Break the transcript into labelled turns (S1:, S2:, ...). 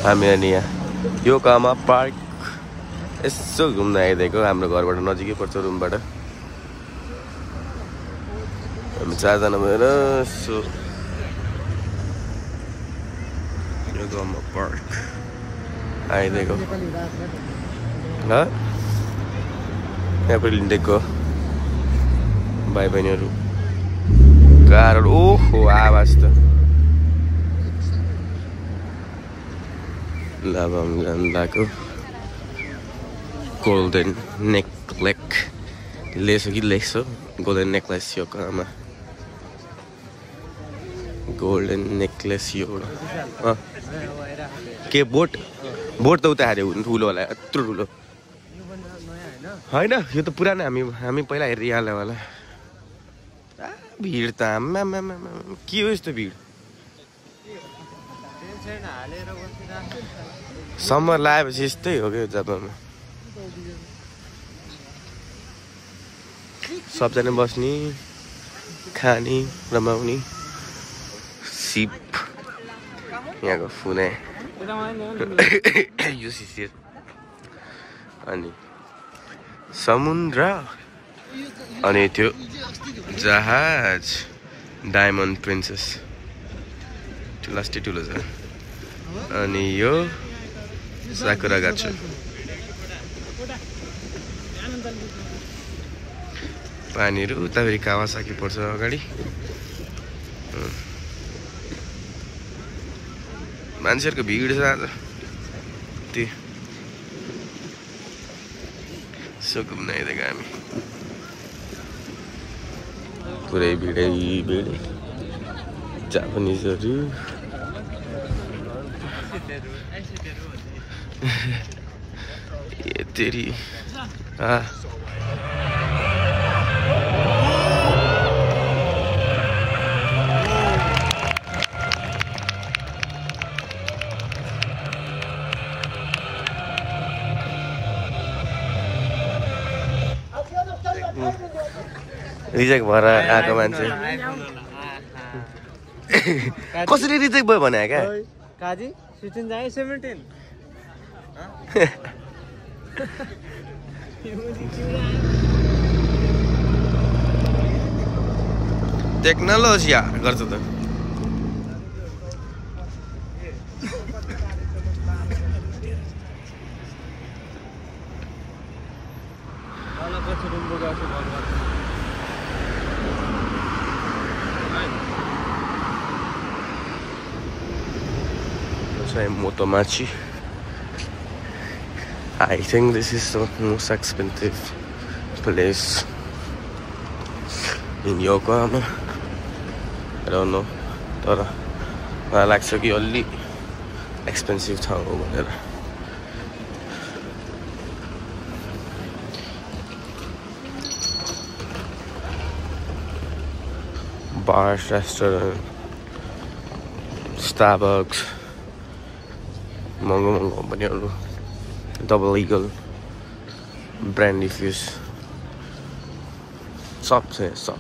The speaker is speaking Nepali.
S1: हामी अनि यहाँ योकोहामा पार्क यसो घुम्न आइदिएको हाम्रो घरबाट नजिकै पर्छ रुमबाट हामी 4 जना भएर यसो योकोहामा पार्क आइदिएको यहाँ पनि लिँडेको भाइ बहिनीहरू कारहरू ओहो आवाज त लाभाम जान्दाको गोल्डन नेकलेस कि लेस हो golden necklace Yokohama golden necklace यो के बोट त उता हाल्यो ठुलो होला यत्रो ठुलो होइन यो त पुरानो हामी पहिला हेरिहाल्यो होला भिड त आम्मामा के हो यस्तो भिड समर लगाएपछि यस्तै हो क्या जापानमा सबजना बस्ने खाने रमाउने सिप यहाँको फुने यो सिसिर अनि समुद्र अनि त्यो जहाज डायमन्ड प्रिन्सेस त्यो लास्टै ठुलो छ अनि यो साकुरागाछु पानीहरू उता फेरि कावासाकी पर्छ अगाडि मान्छेहरूको भिड छ आज त्यो यसो घुम्न आइदिएको हामी पुरै भिडै भिड जापानिजहरू तेरी रिजेक्ट भएर आएको मान्छे कसरी रिजेक्ट भयो भने क्या
S2: काजी सिटिन जाए 17
S1: टेक्नोलोजी गर्छ त Motomachi. I think this is the most expensive place in Yokohama. I don't know. But I like to get only expensive town over there. Bars, restaurant, Starbucks. महँगो कम्पनीहरू डबल इगल ब्रान्डी फिस सब छ सब